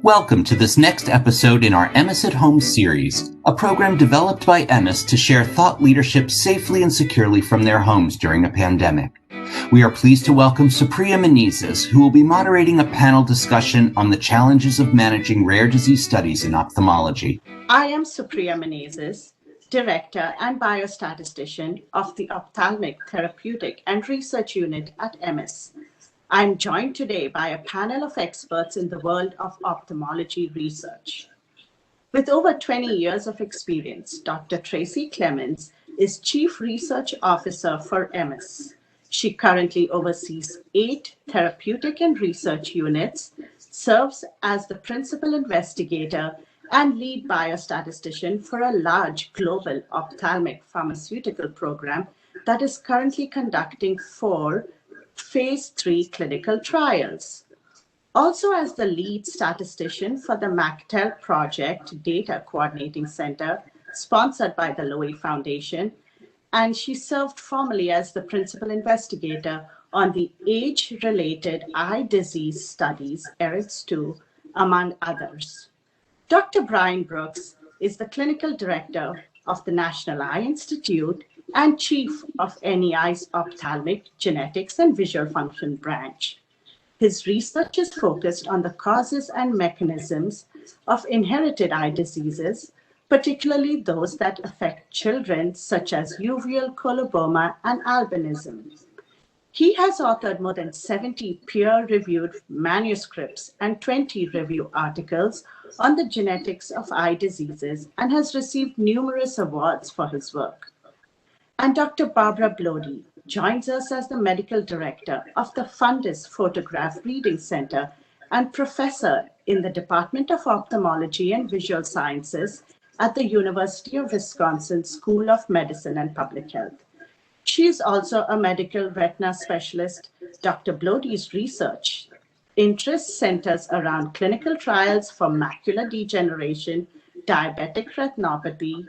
Welcome to this next episode in our Emmes at Home series, a program developed by Emmes to share thought leadership safely and securely from their homes during a pandemic. We are pleased to welcome Supriya Menezes, who will be moderating a panel discussion on the challenges of managing rare disease studies in ophthalmology. I am Supriya Menezes, Director and Biostatistician of the Ophthalmic Therapeutic and Research Unit at Emmes. I'm joined today by a panel of experts in the world of ophthalmology research. With over 20 years of experience, Dr. Tracy Clemens is Chief Research Officer for Emmes. She currently oversees 8 therapeutic and research units, serves as the principal investigator and lead biostatistician for a large global ophthalmic pharmaceutical program that is currently conducting 4 Phase 3 clinical trials. Also as the lead statistician for the MacTel Project Data Coordinating Center, sponsored by the Lowy Foundation, and she served formerly as the principal investigator on the age-related eye disease studies, ERIDS-2, among others. Dr. Brian Brooks is the clinical director of the National Eye Institute and chief of NEI's Ophthalmic Genetics and Visual Function branch. His research is focused on the causes and mechanisms of inherited eye diseases, particularly those that affect children, such as uveal coloboma and albinism. He has authored more than 70 peer-reviewed manuscripts and 20 review articles on the genetics of eye diseases and has received numerous awards for his work. And Dr. Barbara Blody joins us as the medical director of the Fundus Photograph Reading Center and professor in the Department of Ophthalmology and Visual Sciences at the University of Wisconsin School of Medicine and Public Health. She is also a medical retina specialist. Dr. Blody's research interest centers around clinical trials for macular degeneration, diabetic retinopathy,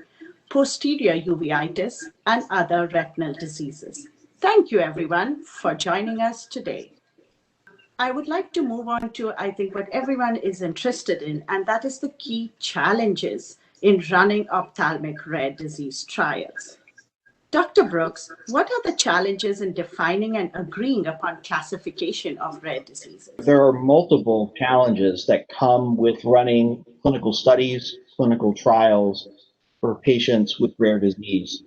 posterior uveitis, and other retinal diseases. Thank you, everyone, for joining us today. I would like to move on to, I think, what everyone is interested in, and that is the key challenges in running ophthalmic rare disease trials. Dr. Brooks, what are the challenges in defining and agreeing upon classification of rare diseases? There are multiple challenges that come with running clinical studies, clinical trials for patients with rare disease.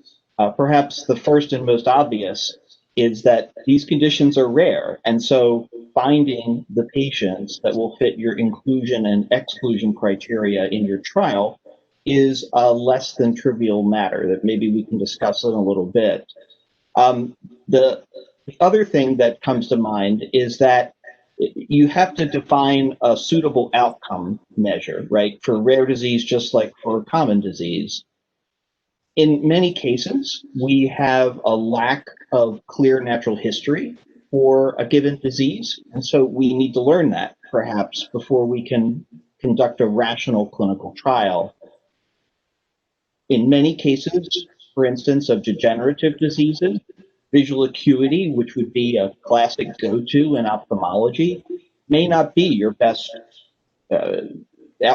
Perhaps the first and most obvious is that these conditions are rare, and so finding the patients that will fit your inclusion and exclusion criteria in your trial is a less than trivial matter that maybe we can discuss in a little bit. The other thing that comes to mind is that you have to define a suitable outcome measure, right, for rare disease, just like for common disease. In many cases, we have a lack of clear natural history for a given disease, and so we need to learn that, perhaps, before we can conduct a rational clinical trial. In many cases, for instance, of degenerative diseases, visual acuity, which would be a classic go-to in ophthalmology, may not be your best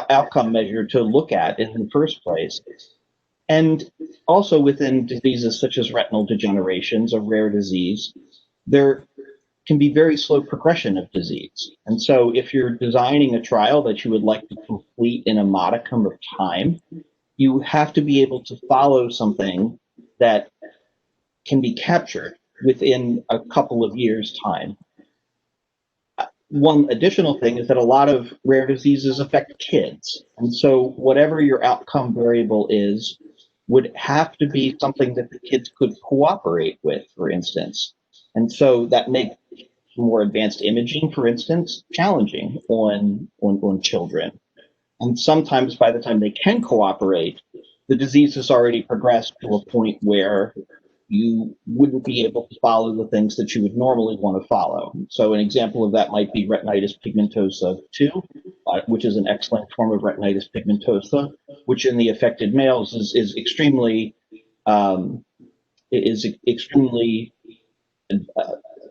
outcome measure to look at in the first place. And also within diseases such as retinal degenerations, a rare disease, there can be very slow progression of disease. And so if you're designing a trial that you would like to complete in a modicum of time, you have to be able to follow something that can be captured within a couple of years' time. One additional thing is that a lot of rare diseases affect kids. And so whatever your outcome variable is would have to be something that the kids could cooperate with, for instance. And so that makes more advanced imaging, for instance, challenging on children. And sometimes by the time they can cooperate, the disease has already progressed to a point where you wouldn't be able to follow the things that you would normally want to follow. So an example of that might be retinitis pigmentosa 2, which is an X-linked form of retinitis pigmentosa, which in the affected males is extremely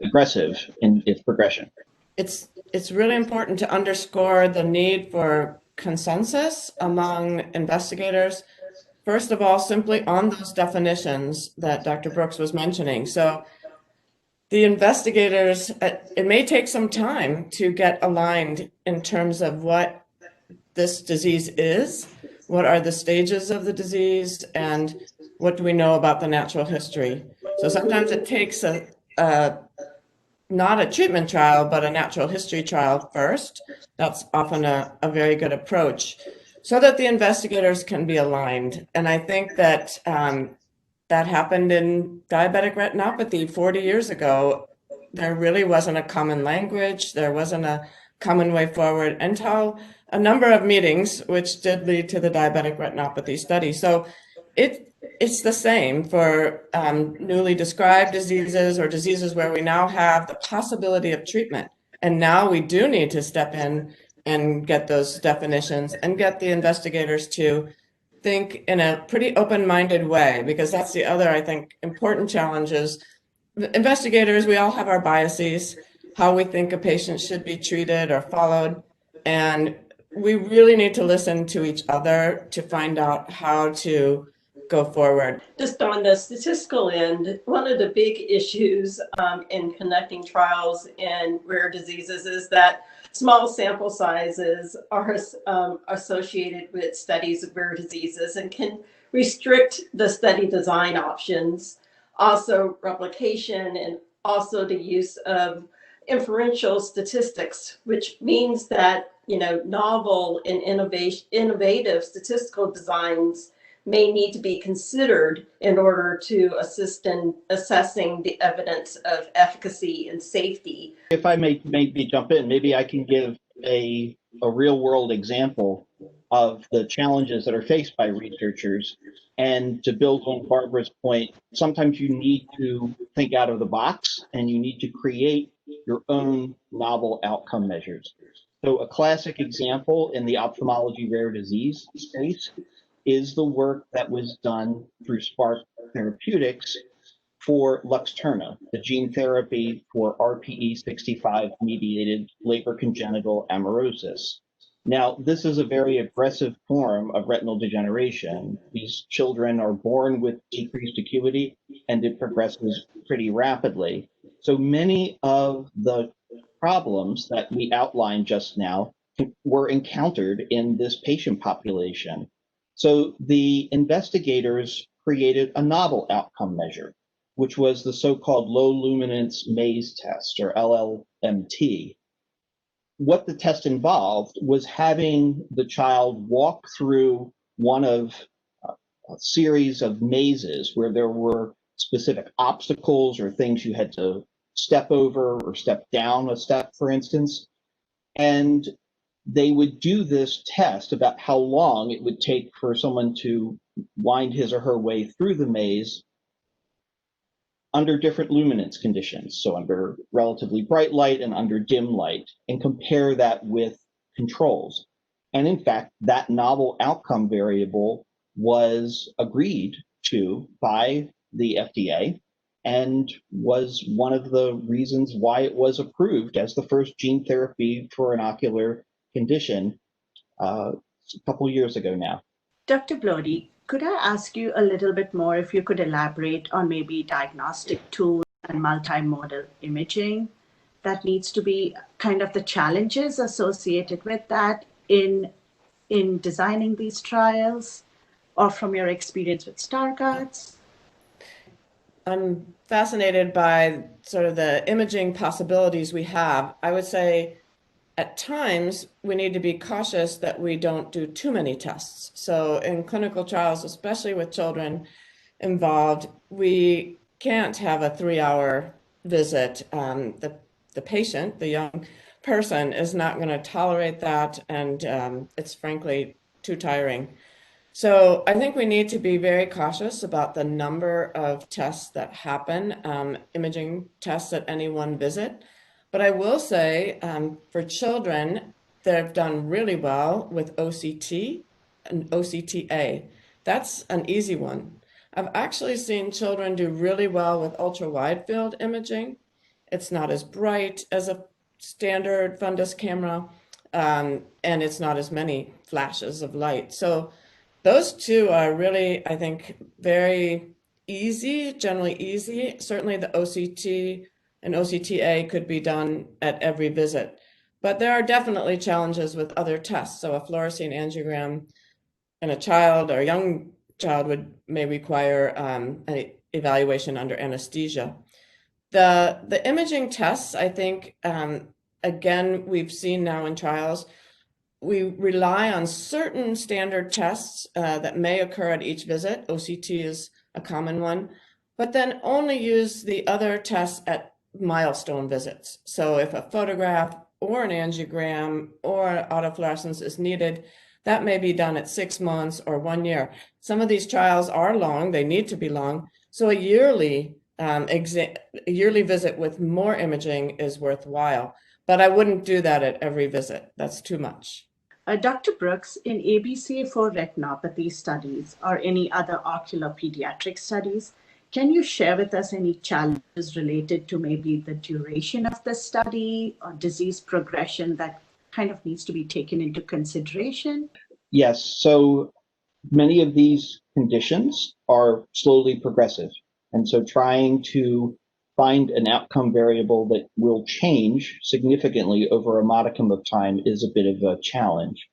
aggressive in its progression. It's it's really important to underscore the need for consensus among investigators. First of all, simply on those definitions that Dr. Brooks was mentioning. So the investigators, it may take some time to get aligned in terms of what this disease is, what are the stages of the disease, and what do we know about the natural history. So sometimes it takes not a treatment trial, but a natural history trial first. That's often a very good approach so that the investigators can be aligned. And I think that that happened in diabetic retinopathy 40 years ago. There really wasn't a common language. There wasn't a common way forward until a number of meetings, which did lead to the diabetic retinopathy study. So it's the same for newly described diseases or diseases where we now have the possibility of treatment. And now we do need to step in and get those definitions and get the investigators to think in a pretty open-minded way, because that's the other, I think, important challenge is investigators, we all have our biases, how we think a patient should be treated or followed. And we really need to listen to each other to find out how to go forward. Just on the statistical end, one of the big issues in conducting trials in rare diseases is that small sample sizes are associated with studies of rare diseases and can restrict the study design options. Also, replication and also the use of inferential statistics, which means that novel and innovative statistical designs may need to be considered in order to assist in assessing the evidence of efficacy and safety. If I may maybe jump in, maybe I can give a real world example of the challenges that are faced by researchers. And to build on Barbara's point, sometimes you need to think out of the box and you need to create your own novel outcome measures. So a classic example in the ophthalmology rare disease space is the work that was done through Spark Therapeutics for Luxturna, the gene therapy for RPE65-mediated Leber congenital amaurosis. Now, this is a very aggressive form of retinal degeneration. These children are born with decreased acuity, and it progresses pretty rapidly. So many of the problems that we outlined just now were encountered in this patient population. So the investigators created a novel outcome measure, which was the so-called low luminance maze test, or LLMT. What the test involved was having the child walk through one of a series of mazes where there were specific obstacles or things you had to step over or step down a step, for instance. And they would do this test about how long it would take for someone to wind his or her way through the maze under different luminance conditions, so under relatively bright light and under dim light, and compare that with controls. And in fact, that novel outcome variable was agreed to by the FDA and was one of the reasons why it was approved as the first gene therapy for an ocular condition a couple years ago now. Dr. Blody, could I ask you a little bit more if you could elaborate on maybe diagnostic tools and multimodal imaging that needs to be kind of the challenges associated with that in designing these trials, or from your experience with Stargardt's? I'm fascinated by sort of the imaging possibilities we have. I would say at times we need to be cautious that we don't do too many tests. So in clinical trials, especially with children involved, we can't have a 3-hour visit. The patient, the young person, is not going to tolerate that, and it's frankly too tiring. So I think we need to be very cautious about the number of tests that happen, imaging tests at any one visit. But I will say for children, they've done really well with OCT and OCTA. That's an easy one. I've actually seen children do really well with ultra wide field imaging. It's not as bright as a standard fundus camera, and it's not as many flashes of light. So those two are really, I think, very easy, generally easy. Certainly the OCT and OCTA could be done at every visit. But there are definitely challenges with other tests. So a fluorescein angiogram in a child or a young child may require an evaluation under anesthesia. The imaging tests, I think, again, we've seen now in trials, we rely on certain standard tests that may occur at each visit. OCT is a common one, but then only use the other tests at milestone visits. So if a photograph or an angiogram or autofluorescence is needed, that may be done at 6 months or 1 year. Some of these trials are long, they need to be long. So a yearly visit with more imaging is worthwhile, but I wouldn't do that at every visit. That's too much. Dr. Brooks, in ABCA4 retinopathy studies or any other ocular pediatric studies, can you share with us any challenges related to maybe the duration of the study or disease progression that kind of needs to be taken into consideration? Yes, so many of these conditions are slowly progressive. And so trying to find an outcome variable that will change significantly over a modicum of time is a bit of a challenge.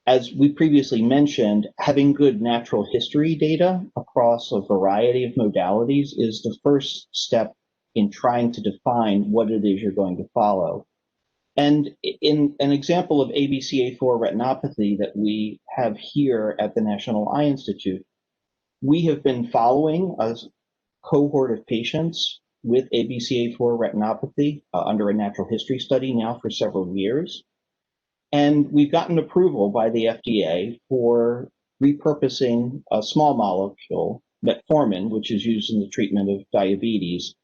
As we previously mentioned, having good natural history data across a variety of modalities is the first step in trying to define what it is you're going to follow. And in an example of ABCA4 retinopathy that we have here at the National Eye Institute, we have been following a cohort of patients with ABCA4 retinopathy under a natural history study now for several years. And we've gotten approval by the FDA for repurposing a small molecule, metformin, which is used in the treatment of diabetes,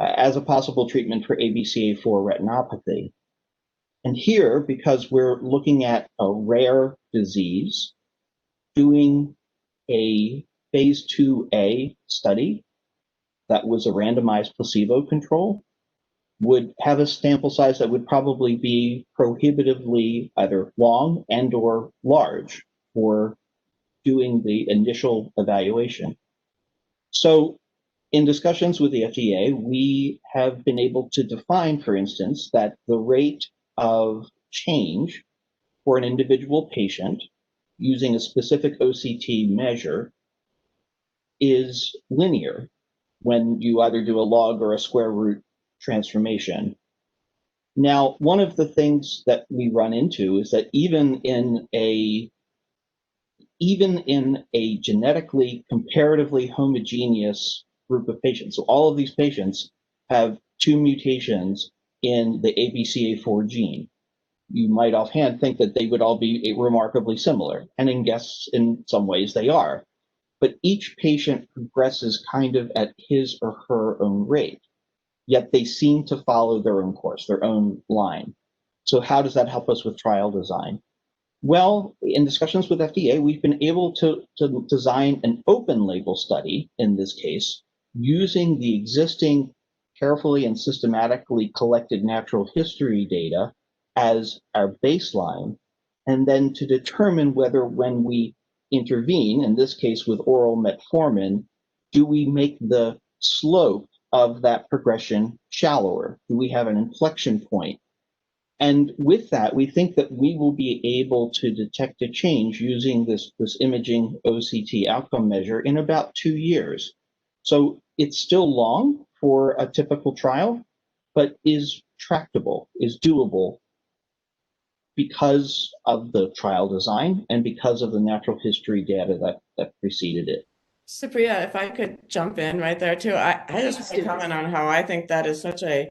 as a possible treatment for ABCA4 retinopathy. And here, because we're looking at a rare disease, doing a phase 2A study that was a randomized placebo control would have a sample size that would probably be prohibitively either long and or large for doing the initial evaluation. So in discussions with the FDA, we have been able to define, for instance, that the rate of change for an individual patient using a specific OCT measure is linear when you either do a log or a square root transformation. Now, one of the things that we run into is that even in a genetically comparatively homogeneous group of patients, so all of these patients have 2 mutations in the ABCA4 gene. You might offhand think that they would all be remarkably similar, and in some ways they are. But each patient progresses kind of at his or her own rate, yet they seem to follow their own course, their own line. So how does that help us with trial design? Well, in discussions with FDA, we've been able to design an open label study, in this case, using the existing carefully and systematically collected natural history data as our baseline, and then to determine whether when we intervene, in this case with oral metformin, do we make the slope of that progression shallower? Do we have an inflection point? And with that, we think that we will be able to detect a change using this imaging OCT outcome measure in about 2 years. So it's still long for a typical trial, but is tractable, is doable because of the trial design and because of the natural history data that preceded it. Supriya, if I could jump in right there too, I just want to comment on how I think that is such a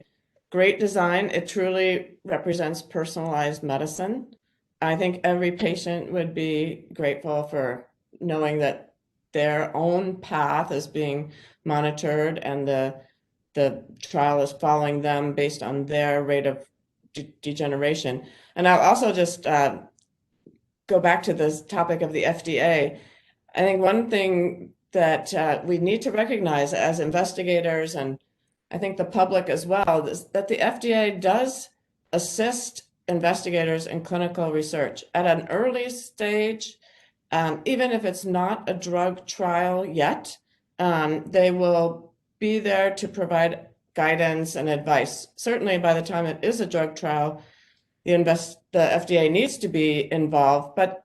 great design. It truly represents personalized medicine. I think every patient would be grateful for knowing that their own path is being monitored and the trial is following them based on their rate of degeneration. And I'll also just go back to this topic of the FDA. I think one thing that we need to recognize as investigators and I think the public as well, is that the FDA does assist investigators in clinical research at an early stage. Even if it's not a drug trial yet, they will be there to provide guidance and advice. Certainly by the time it is a drug trial, the FDA needs to be involved, but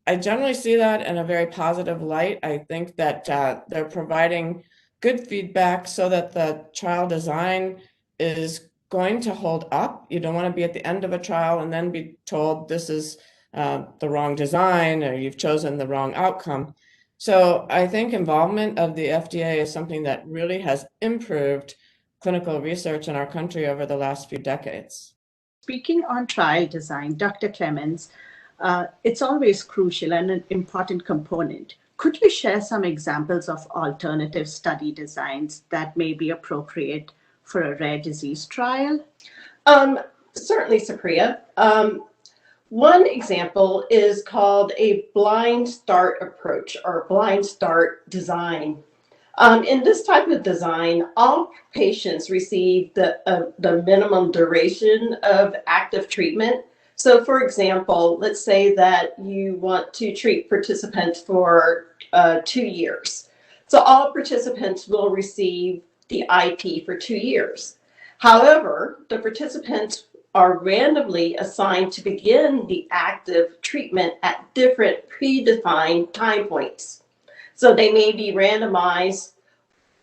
I generally see that in a very positive light. I think that they're providing good feedback so that the trial design is going to hold up. You don't want to be at the end of a trial and then be told this is the wrong design or you've chosen the wrong outcome. So I think involvement of the FDA is something that really has improved clinical research in our country over the last few decades. Speaking on trial design, Dr. Clemens, it's always crucial and an important component. Could you share some examples of alternative study designs that may be appropriate for a rare disease trial? Certainly, Supriya. One example is called a blind start approach or blind start design. In this type of design, all patients receive the minimum duration of active treatment. So for example, let's say that you want to treat participants for 2 years. So all participants will receive the IP for 2 years. However, the participants are randomly assigned to begin the active treatment at different predefined time points. So they may be randomized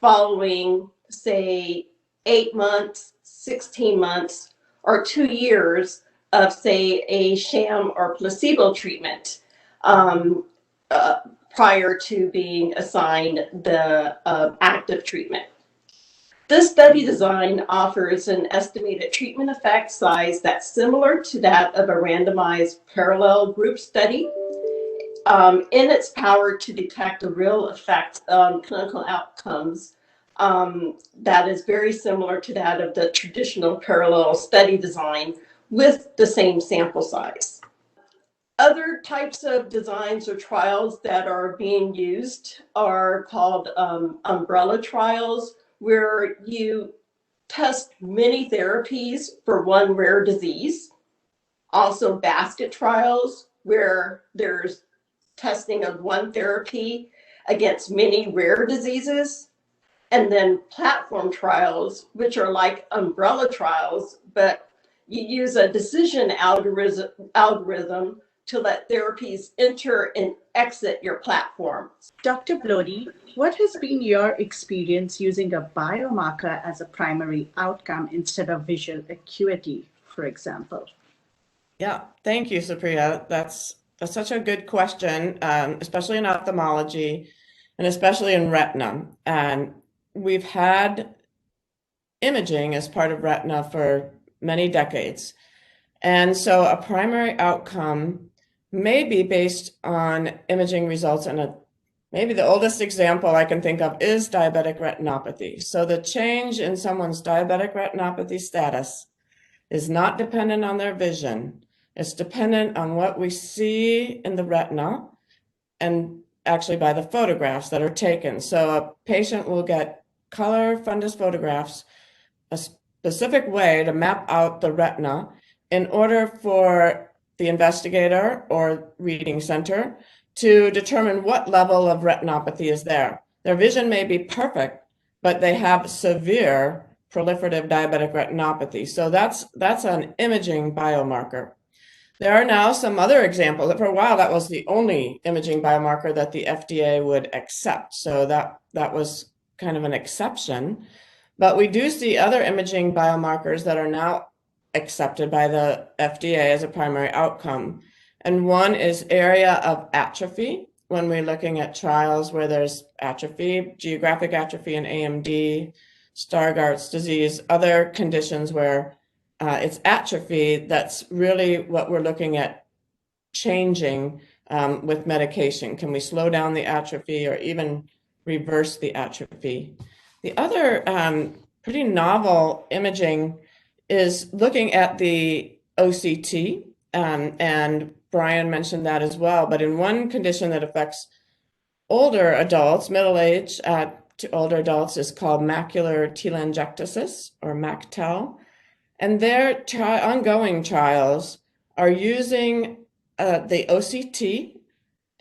following, say, 8 months, 16 months, or 2 years of, say, a sham or placebo treatment prior to being assigned the active treatment. This study design offers an estimated treatment effect size that's similar to that of a randomized parallel group study. In its power to detect a real effect on clinical outcomes that is very similar to that of the traditional parallel study design with the same sample size. Other types of designs or trials that are being used are called umbrella trials, where you test many therapies for one rare disease. Also basket trials, where there's testing of one therapy against many rare diseases. And then platform trials, which are like umbrella trials, but you use a decision algorithm to let therapies enter and exit your platform. Dr. Blody, what has been your experience using a biomarker as a primary outcome instead of visual acuity, for example? Yeah, thank you, Supriya. That's such a good question, especially in ophthalmology and especially in retina. And we've had imaging as part of retina for many decades. And so a primary outcome may be based on imaging results, and maybe the oldest example I can think of is diabetic retinopathy. So the change in someone's diabetic retinopathy status is not dependent on their vision. It's dependent on what we see in the retina and actually by the photographs that are taken. So a patient will get color fundus photographs a specific way to map out the retina in order for the investigator or reading center to determine what level of retinopathy is there. Their vision may be perfect, but they have severe proliferative diabetic retinopathy. So that's an imaging biomarker. There are now some other examples. For a while, that was the only imaging biomarker that the FDA would accept. So that was kind of an exception. But we do see other imaging biomarkers that are now accepted by the FDA as a primary outcome. And one is area of atrophy, when we're looking at trials where there's atrophy, geographic atrophy in AMD, Stargardt's disease, other conditions where it's atrophy. That's really what we're looking at changing with medication. Can we slow down the atrophy or even reverse the atrophy? The other pretty novel imaging is looking at the OCT, and Brian mentioned that as well. But in one condition that affects older adults, middle-aged, to older adults is called macular telangiectasis, or MACTEL. And their ongoing trials are using the OCT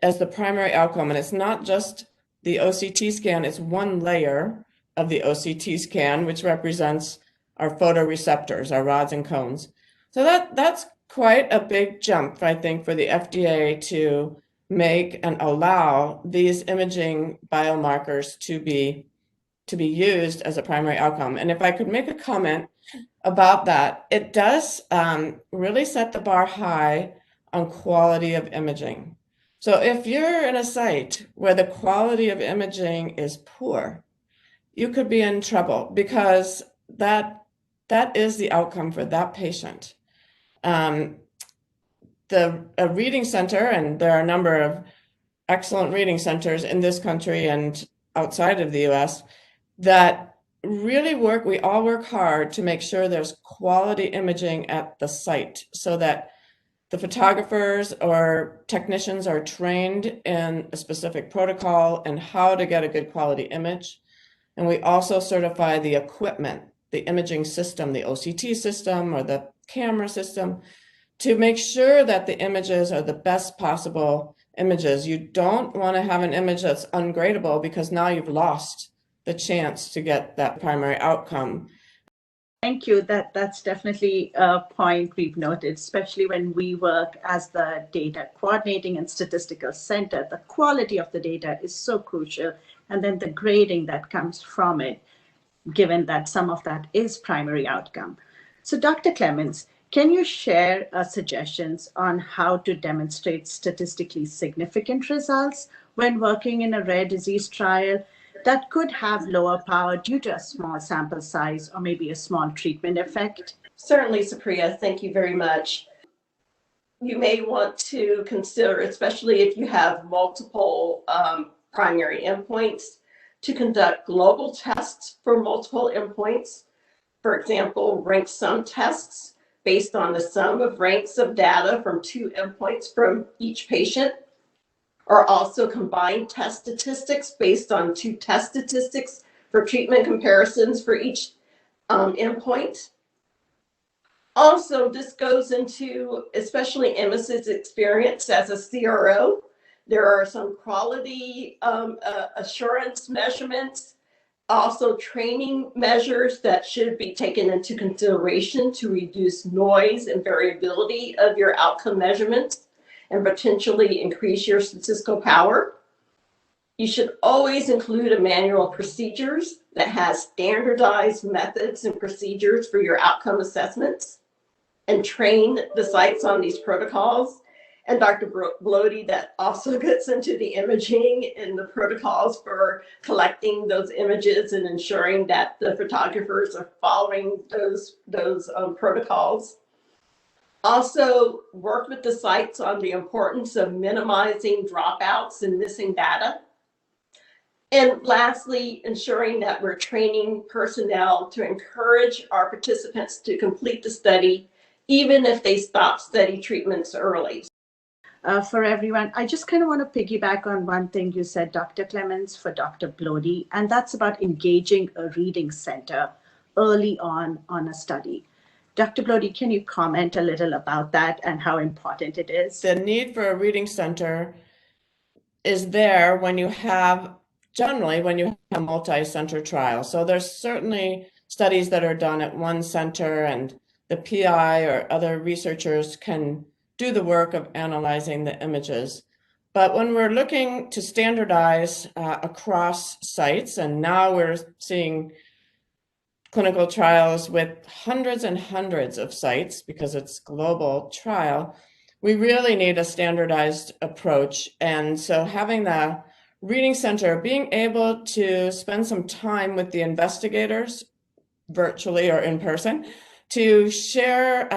as the primary outcome. And it's not just the OCT scan, it's one layer of the OCT scan, which represents our photoreceptors, our rods and cones. So that's quite a big jump, I think, for the FDA to make and allow these imaging biomarkers to be used as a primary outcome. And if I could make a comment about that, it does really set the bar high on quality of imaging. So if you're in a site where the quality of imaging is poor, you could be in trouble, because that is the outcome for that patient. A reading center, and there are a number of excellent reading centers in this country and outside of the US, that really we all work hard to make sure there's quality imaging at the site, so that the photographers or technicians are trained in a specific protocol and how to get a good quality image. And we also certify the equipment, the imaging system, the OCT system or the camera system, to make sure that the images are the best possible images. You don't want to have an image that's ungradable, because now you've lost the chance to get that primary outcome. Thank you. That's definitely a point we've noted, especially when we work as the data coordinating and statistical center. The quality of the data is so crucial, and then the grading that comes from it, given that some of that is primary outcome. So Dr. Clemens, can you share suggestions on how to demonstrate statistically significant results when working in a rare disease trial that could have lower power due to a small sample size or maybe a small treatment effect? Certainly, Supriya, thank you very much. You may want to consider, especially if you have multiple primary endpoints, to conduct global tests for multiple endpoints. For example, rank sum tests based on the sum of ranks of data from 2 endpoints from each patient, or also combined test statistics based on 2 test statistics for treatment comparisons for each endpoint. Also, this goes into especially Emmes's experience as a CRO. There are some quality assurance measurements, also training measures that should be taken into consideration to reduce noise and variability of your outcome measurements and potentially increase your statistical power. You should always include a manual of procedures that has standardized methods and procedures for your outcome assessments, and train the sites on these protocols. And Dr. Blody, that also gets into the imaging and the protocols for collecting those images and ensuring that the photographers are following those protocols. Also, work with the sites on the importance of minimizing dropouts and missing data. And lastly, ensuring that we're training personnel to encourage our participants to complete the study, even if they stop study treatments early. For everyone, I just kind of want to piggyback on one thing you said, Dr. Clemens, for Dr. Blody, and that's about engaging a reading center early on a study. Dr. Blody, can you comment a little about that and how important it is? The need for a reading center is there when you have, generally, when you have multi-center trials. So there's certainly studies that are done at one center, and the PI or other researchers can do the work of analyzing the images. But when we're looking to standardize across sites, and now we're seeing clinical trials with hundreds and hundreds of sites because it's global trial, we really need a standardized approach. And so having the reading center, being able to spend some time with the investigators virtually or in person, to share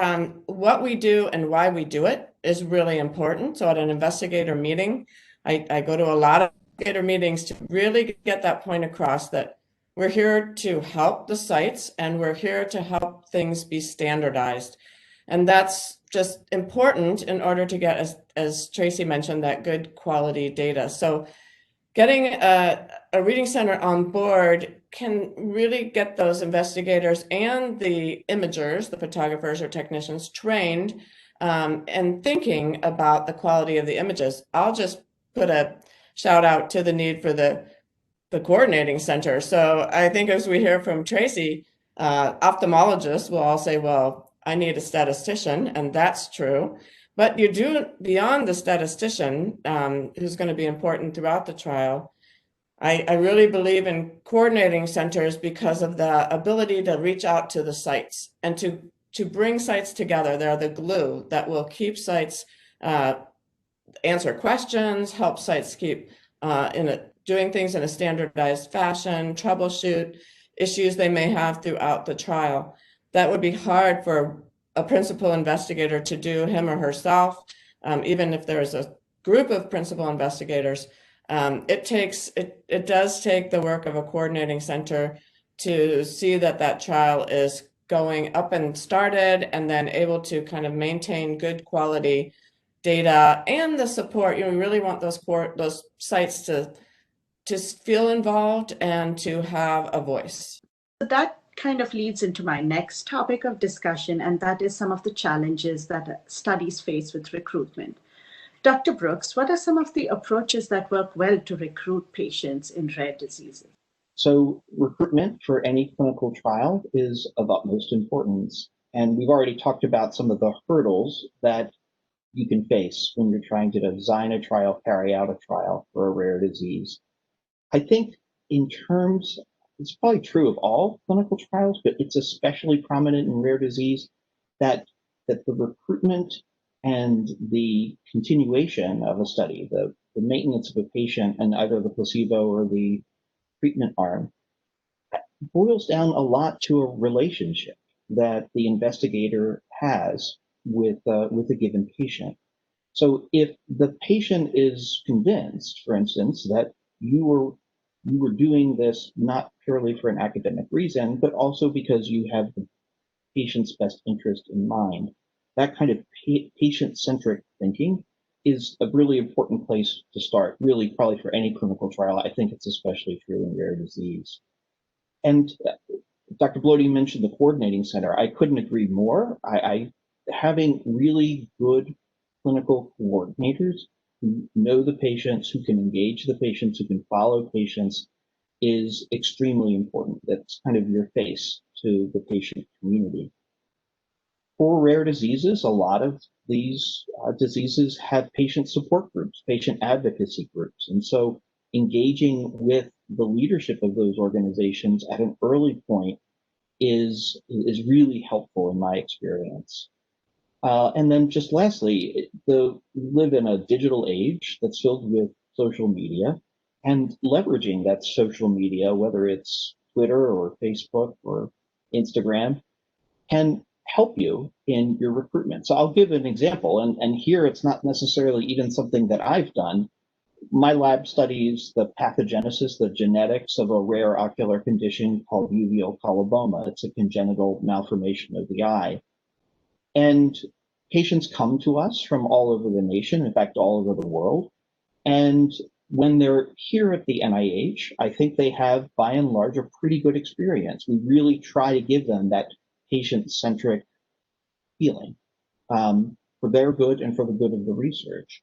what we do and why we do it is really important. So at an investigator meeting, I go to a lot of investigator meetings to really get that point across, that we're here to help the sites and we're here to help things be standardized. And that's just important in order to get, as Tracy mentioned, that good quality data. So getting a reading center on board can really get those investigators and the imagers, the photographers or technicians, trained and thinking about the quality of the images. I'll just put a shout out to the need for the coordinating center. So I think as we hear from Tracy, ophthalmologists will all say, well, I need a statistician, and that's true. But you do, beyond the statistician, who's going to be important throughout the trial, I really believe in coordinating centers because of the ability to reach out to the sites and to bring sites together. They're the glue that will keep sites answer questions, help sites keep doing things in a standardized fashion, troubleshoot issues they may have throughout the trial. That would be hard for a principal investigator to do him or herself, even if there's a group of principal investigators. It does take the work of a coordinating center to see that trial is going up and started, and then able to kind of maintain good quality data and the support. We really want those sites to feel involved and to have a voice. That kind of leads into my next topic of discussion, and that is some of the challenges that studies face with recruitment. Dr. Brooks, what are some of the approaches that work well to recruit patients in rare diseases? So recruitment for any clinical trial is of utmost importance. And we've already talked about some of the hurdles that you can face when you're trying to design a trial, carry out a trial for a rare disease. I think it's probably true of all clinical trials, but it's especially prominent in rare disease that the recruitment and the continuation of a study, the maintenance of a patient in either the placebo or the treatment arm, boils down a lot to a relationship that the investigator has with a given patient. So if the patient is convinced, for instance, that you were doing this not purely for an academic reason, but also because you have the patient's best interest in mind, that kind of patient-centric thinking is a really important place to start, really probably for any clinical trial. I think it's especially true in rare disease. And Dr. Blody mentioned the coordinating center. I couldn't agree more. Having really good clinical coordinators who know the patients, who can engage the patients, who can follow patients is extremely important. That's kind of your face to the patient community. For rare diseases, a lot of these diseases have patient support groups, patient advocacy groups. And so engaging with the leadership of those organizations at an early point is really helpful in my experience. And then just lastly, we live in a digital age that's filled with social media, and leveraging that social media, whether it's Twitter or Facebook or Instagram, can help you in your recruitment. So I'll give an example, and here it's not necessarily even something that I've done. My lab studies the pathogenesis, the genetics of a rare ocular condition called uveal coloboma. It's a congenital malformation of the eye. And patients come to us from all over the nation, in fact, all over the world. And when they're here at the NIH, I think they have, by and large, a pretty good experience. We really try to give them that patient-centric feeling for their good and for the good of the research.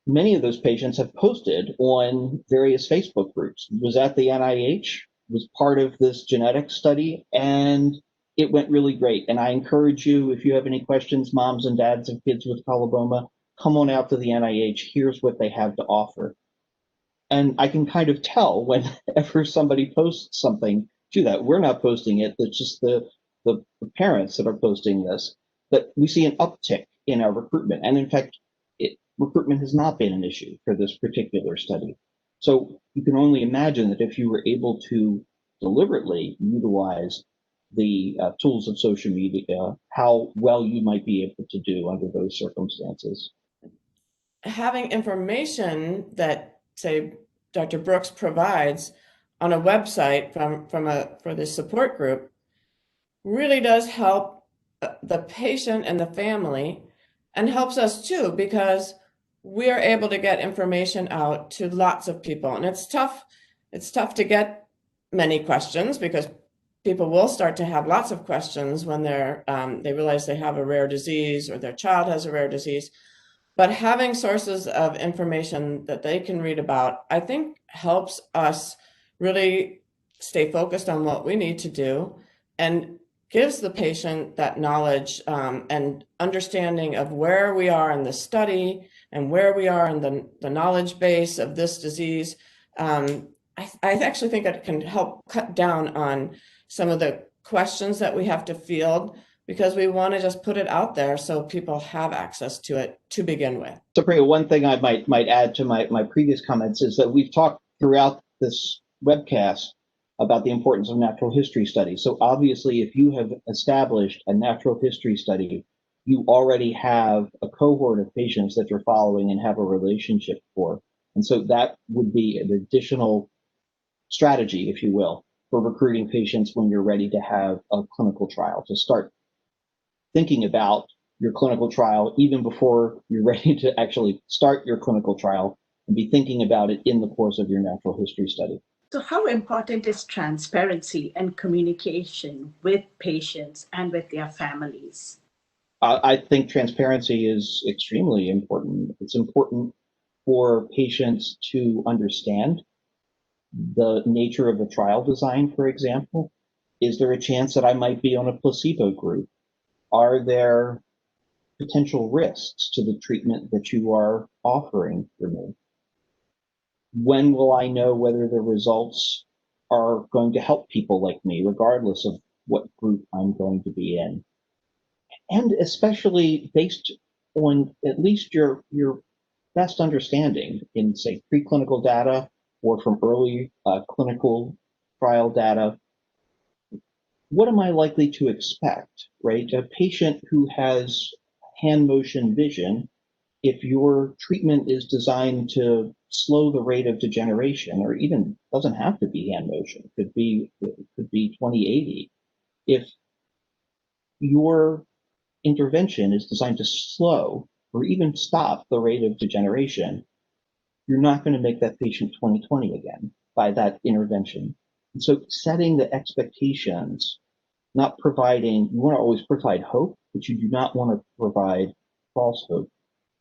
Many of those patients have posted on various Facebook groups. Was at the NIH, was part of this genetic study, and it went really great. And I encourage you, if you have any questions, moms and dads of kids with coloboma, come on out to the NIH. Here's what they have to offer. And I can kind of tell whenever somebody posts something to that. We're not posting it, it's just the parents that are posting this. But we see an uptick in our recruitment. And in fact, recruitment has not been an issue for this particular study. So you can only imagine that if you were able to deliberately utilize the tools of social media, how well you might be able to do under those circumstances. Having information that, say, Dr. Brooks provides on a website for the support group really does help the patient and the family, and helps us too, because we are able to get information out to lots of people. And it's tough to get many questions because people will start to have lots of questions when they realize they have a rare disease or their child has a rare disease. But having sources of information that they can read about, I think helps us really stay focused on what we need to do and gives the patient that knowledge and understanding of where we are in the study and where we are in the knowledge base of this disease. I actually think it can help cut down on some of the questions that we have to field, because we want to just put it out there so people have access to it to begin with. So, Priya, one thing I might add to my previous comments is that we've talked throughout this webcast about the importance of natural history studies. So obviously, if you have established a natural history study, you already have a cohort of patients that you're following and have a relationship for. And so that would be an additional strategy, if you will, for recruiting patients when you're ready to have a clinical trial, to start thinking about your clinical trial even before you're ready to actually start your clinical trial, and be thinking about it in the course of your natural history study. So how important is transparency and communication with patients and with their families? I think transparency is extremely important. It's important for patients to understand the nature of the trial design, for example. Is there a chance that I might be on a placebo group? Are there potential risks to the treatment that you are offering for me? When will I know whether the results are going to help people like me, regardless of what group I'm going to be in? And especially based on at least your best understanding in, say, preclinical data or from early clinical trial data, what am I likely to expect, right? A patient who has hand motion vision, if your treatment is designed to slow the rate of degeneration, or even doesn't have to be hand motion, it could be 20/80. If your intervention is designed to slow or even stop the rate of degeneration, you're not going to make that patient 20/20 again by that intervention. And so setting the expectations, not providing, you want to always provide hope, but you do not want to provide false hope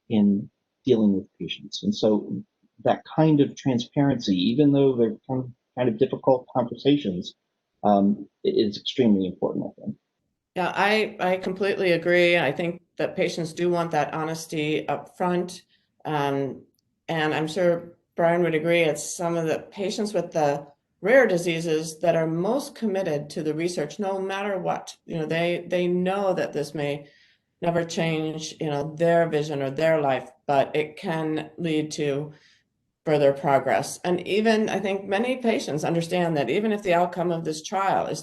in dealing with patients. And so that kind of transparency, even though they're kind of difficult conversations, is extremely important, I think. Yeah, I completely agree. I think that patients do want that honesty up front. And I'm sure Brian would agree, it's some of the patients with the rare diseases that are most committed to the research, no matter what. They know that this may never change, their vision or their life, but it can lead to further progress. And even I think many patients understand that even if the outcome of this trial is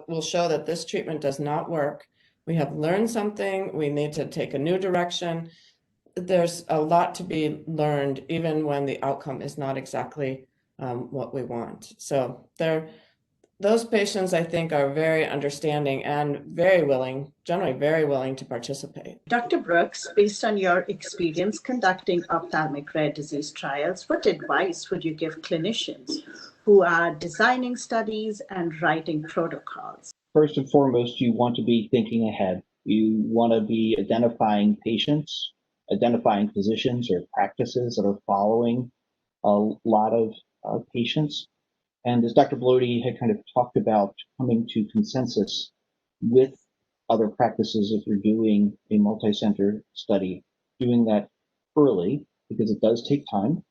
will show that this treatment does not work, we have learned something, we need to take a new direction. There's a lot to be learned, even when the outcome is not exactly what we want. So those patients, I think, are very understanding and generally very willing to participate. Dr. Brooks, based on your experience conducting ophthalmic rare disease trials, what advice would you give clinicians who are designing studies and writing protocols? First and foremost, you want to be thinking ahead. You want to be identifying patients, identifying physicians or practices that are following a lot of patients. And as Dr. Blody had kind of talked about, coming to consensus with other practices if you're doing a multi-center study, doing that early, because it does take time,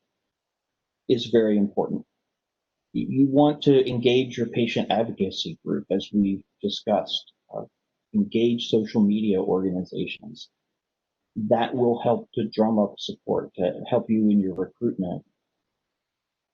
is very important. You want to engage your patient advocacy group, as we discussed, engage social media organizations. That will help to drum up support, to help you in your recruitment.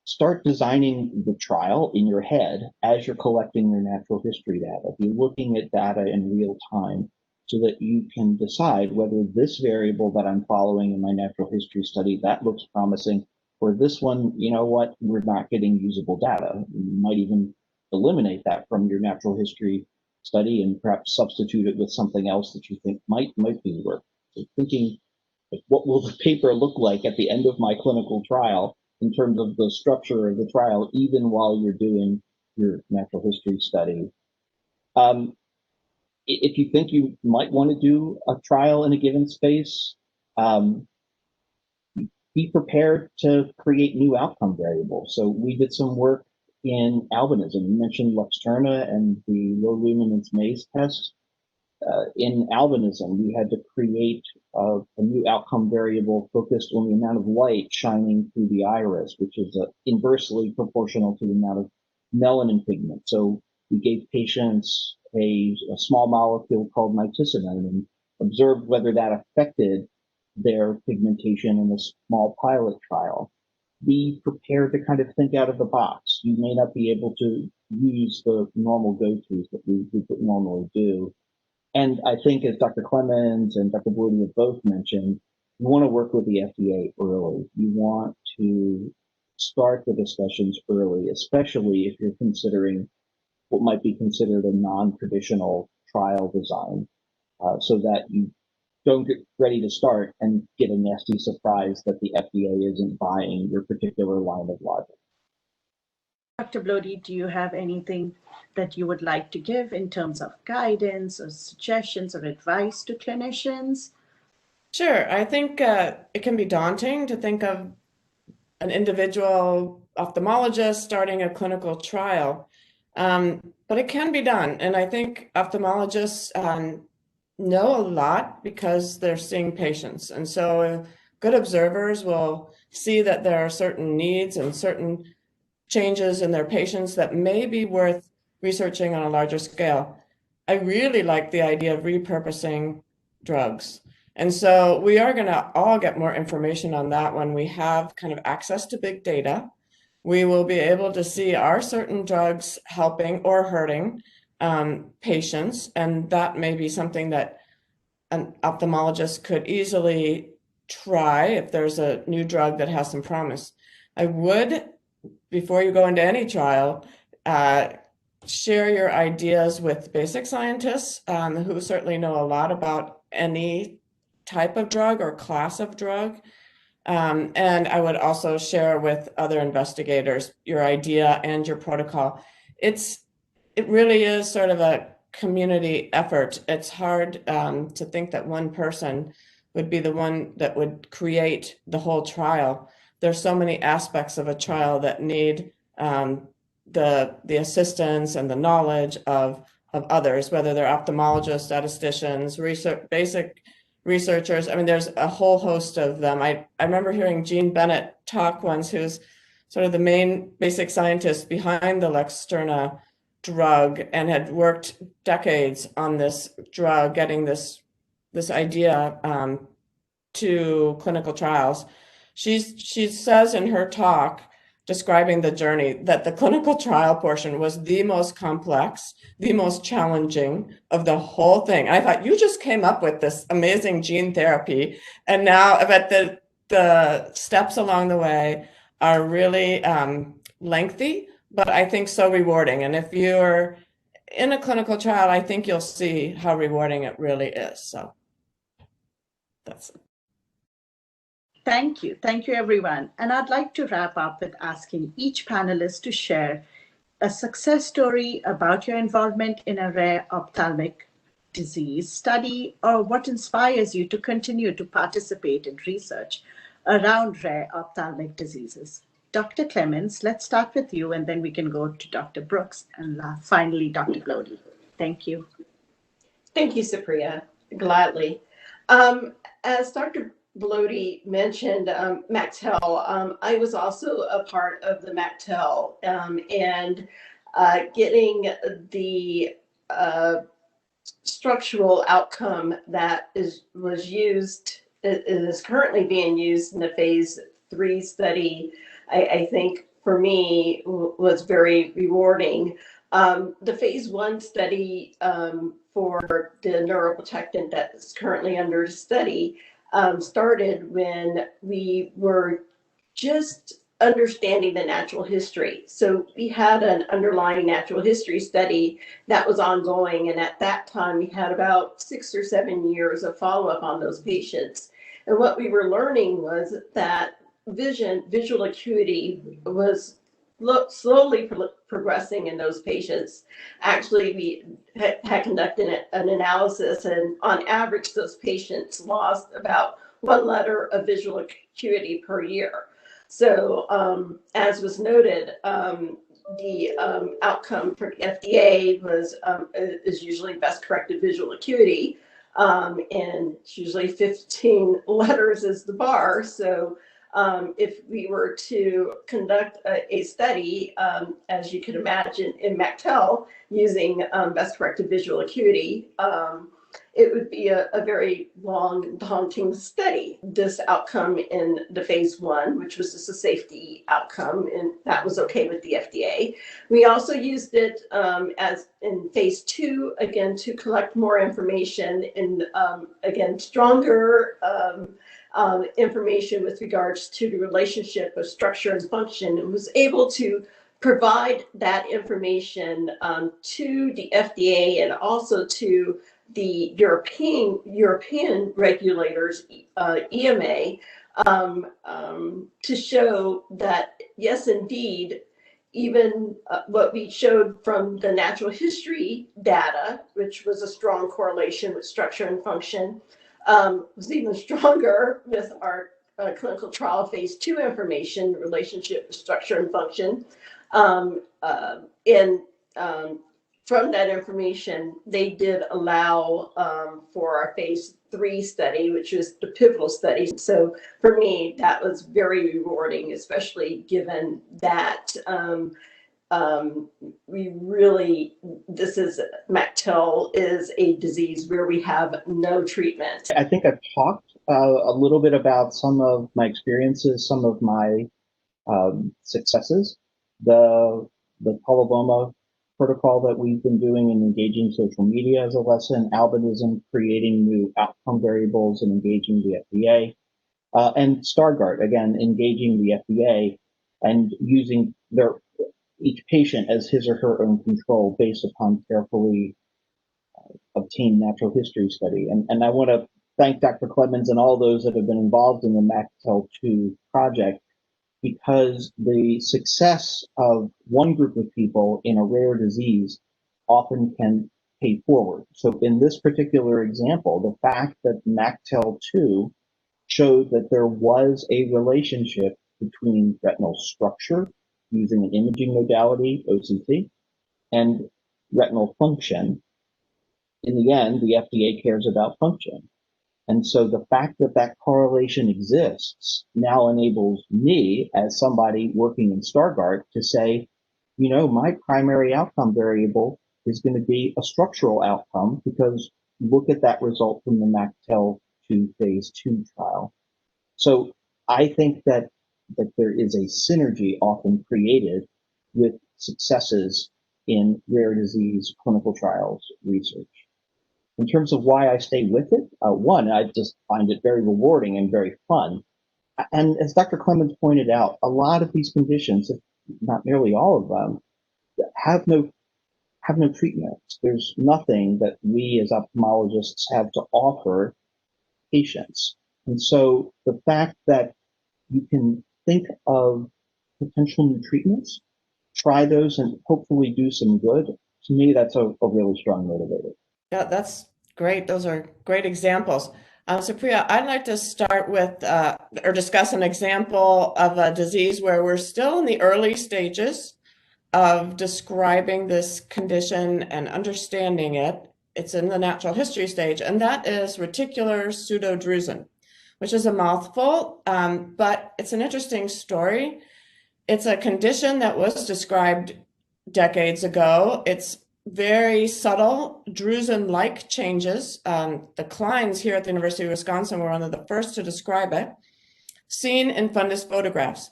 Start designing the trial in your head as you're collecting your natural history data. Be looking at data in real time so that you can decide whether this variable that I'm following in my natural history study, that looks promising, or this one, you know what, we're not getting usable data. You might even eliminate that from your natural history study and perhaps substitute it with something else that you think might be worth. So thinking what will the paper look like at the end of my clinical trial in terms of the structure of the trial, even while you're doing your natural history study. If you think you might want to do a trial in a given space, be prepared to create new outcome variables. So we did some work in albinism. You mentioned Luxturna and the low luminance maze test. In albinism, we had to create a new outcome variable focused on the amount of light shining through the iris, which is inversely proportional to the amount of melanin pigment. So we gave patients a small molecule called nitisinone and observed whether that affected their pigmentation in a small pilot trial. Be prepared to kind of think out of the box. You may not be able to use the normal go-tos that we would normally do. And I think, as Dr. Clemens and Dr. Bloody have both mentioned, you want to work with the FDA early. You want to start the discussions early, especially if you're considering what might be considered a non-traditional trial design, so that you don't get ready to start and get a nasty surprise that the FDA isn't buying your particular line of logic. Dr. Bloody, do you have anything that you would like to give in terms of guidance or suggestions or advice to clinicians? Sure. I think it can be daunting to think of an individual ophthalmologist starting a clinical trial, but it can be done. And I think ophthalmologists know a lot because they're seeing patients. And so good observers will see that there are certain needs and certain changes in their patients that may be worth researching on a larger scale. I really like the idea of repurposing drugs. And so we are going to all get more information on that when we have kind of access to big data. We will be able to see, are certain drugs helping or hurting patients, and that may be something that an ophthalmologist could easily try if there's a new drug that has some promise. I would, before you go into any trial, share your ideas with basic scientists who certainly know a lot about any type of drug or class of drug. And I would also share with other investigators your idea and your protocol. It really is sort of a community effort. It's hard to think that one person would be the one that would create the whole trial. There's so many aspects of a trial that need the assistance and the knowledge of others, whether they're ophthalmologists, statisticians, basic researchers. I mean, there's a whole host of them. I remember hearing Jean Bennett talk once, who's sort of the main basic scientist behind the Luxturna drug and had worked decades on this drug, getting this idea to clinical trials. She says in her talk, describing the journey, that the clinical trial portion was the most complex, the most challenging of the whole thing. I thought, you just came up with this amazing gene therapy, and now but the steps along the way are really lengthy, but I think so rewarding. And if you're in a clinical trial, I think you'll see how rewarding it really is. So that's it. Thank you. Thank you, everyone. And I'd like to wrap up with asking each panelist to share a success story about your involvement in a rare ophthalmic disease study, or what inspires you to continue to participate in research around rare ophthalmic diseases. Dr. Clemens, let's start with you, and then we can go to Dr. Brooks, and finally, Dr. Bloady. Thank you. Thank you, Supriya. Gladly. As Dr. Bloady mentioned MacTel. I was also a part of the MacTel, and getting the structural outcome that was used, is currently being used in the phase 3 study, I think for me was very rewarding. The phase 1 study for the neuroprotectant that is currently under study started when we were just understanding the natural history. So we had an underlying natural history study that was ongoing. And at that time, we had about 6 or 7 years of follow-up on those patients. And what we were learning was that visual acuity was slowly progressing in those patients. Actually, we had conducted an analysis, and on average, those patients lost about 1 letter of visual acuity per year. So, as was noted, the outcome for the FDA is usually best corrected visual acuity, and it's usually 15 letters is the bar. So if we were to conduct a study, as you can imagine, in MACTEL using best corrected visual acuity, it would be a very long, daunting study. This outcome in the phase 1, which was just a safety outcome, and that was okay with the FDA. We also used it as in phase 2, again, to collect more information and again, stronger information with regards to the relationship of structure and function, and was able to provide that information to the FDA and also to the European regulators, EMA, to show that, yes, indeed, even what we showed from the natural history data, which was a strong correlation with structure and function, was even stronger with our clinical trial phase 2 information, relationship with structure and function. From that information, they did allow for our phase 3 study, which was the pivotal study. So for me, that was very rewarding, especially given that MACTEL is a disease where we have no treatment. I think I've talked a little bit about some of my experiences, some of my successes. The Polyvoma protocol that we've been doing and engaging social media as a lesson, albinism, creating new outcome variables and engaging the FDA, and Stargardt, again, engaging the FDA and using each patient as his or her own control based upon carefully obtained natural history study. And I want to thank Dr. Clemens and all those that have been involved in the MACTEL-2 project, because the success of one group of people in a rare disease often can pay forward. So in this particular example, the fact that MACTEL-2 showed that there was a relationship between retinal structure using an imaging modality, OCT, and retinal function. In the end, the FDA cares about function. And so the fact that that correlation exists now enables me, as somebody working in Stargardt, to say, my primary outcome variable is going to be a structural outcome, because look at that result from the MACTEL-2 phase 2 trial. So I think that there is a synergy often created with successes in rare disease clinical trials research. In terms of why I stay with it, one, I just find it very rewarding and very fun. And as Dr. Clemens pointed out, a lot of these conditions, if not nearly all of them, have no treatments. There's nothing that we as ophthalmologists have to offer patients. And so the fact that you can think of potential new treatments, try those, and hopefully do some good, to me, that's a really strong motivator. Yeah, that's great. Those are great examples. So Priya, I'd like to start with or discuss an example of a disease where we're still in the early stages of describing this condition and understanding it. It's in the natural history stage, and that is reticular pseudodrusen, which is a mouthful, but it's an interesting story. It's a condition that was described decades ago. It's very subtle, drusen-like changes. The Kleins here at the University of Wisconsin were one of the first to describe it, seen in fundus photographs.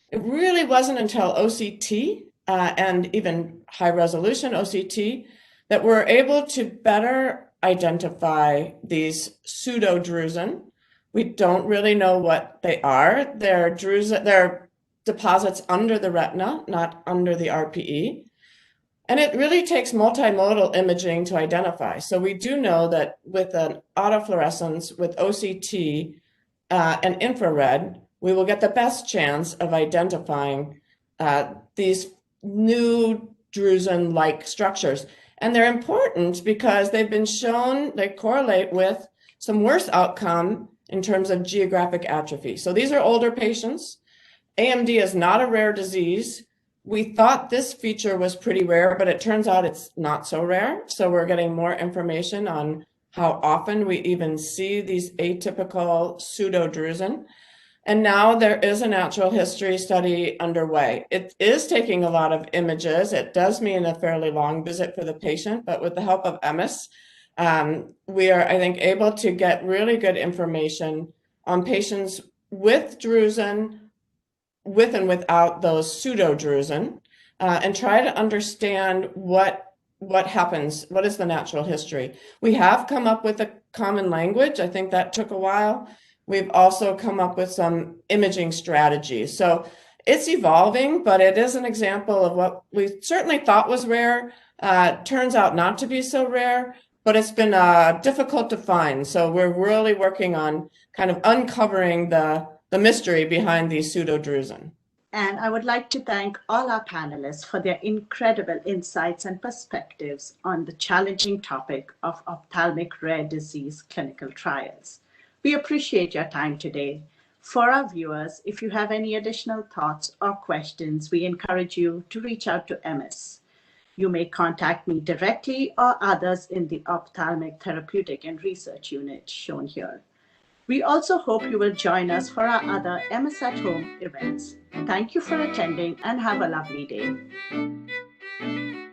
It really wasn't until OCT and even high-resolution OCT that we're able to better identify these pseudodrusen. We don't really know what they are. They're deposits under the retina, not under the RPE. And it really takes multimodal imaging to identify. So we do know that with an autofluorescence with OCT, and infrared, we will get the best chance of identifying these new drusen-like structures. And they're important because they've been shown, they correlate with some worse outcome in terms of geographic atrophy. So these are older patients. AMD is not a rare disease. We thought this feature was pretty rare, but it turns out it's not so rare. So we're getting more information on how often we even see these atypical pseudodrusen. And now there is a natural history study underway. It is taking a lot of images. It does mean a fairly long visit for the patient, but with the help of Emmes, we are, I think, able to get really good information on patients with drusen, with and without those pseudodrusen, and try to understand what happens, what is the natural history. We have come up with a common language. I think that took a while. We've also come up with some imaging strategies. So it's evolving, but it is an example of what we certainly thought was rare. Turns out not to be so rare, but it's been difficult to find. So we're really working on kind of uncovering the mystery behind these pseudodrusen. And I would like to thank all our panelists for their incredible insights and perspectives on the challenging topic of ophthalmic rare disease clinical trials. We appreciate your time today. For our viewers, if you have any additional thoughts or questions, we encourage you to reach out to Emmes. You may contact me directly or others in the Ophthalmic Therapeutic and Research Unit shown here. We also hope you will join us for our other Emmes at Home events. Thank you for attending and have a lovely day.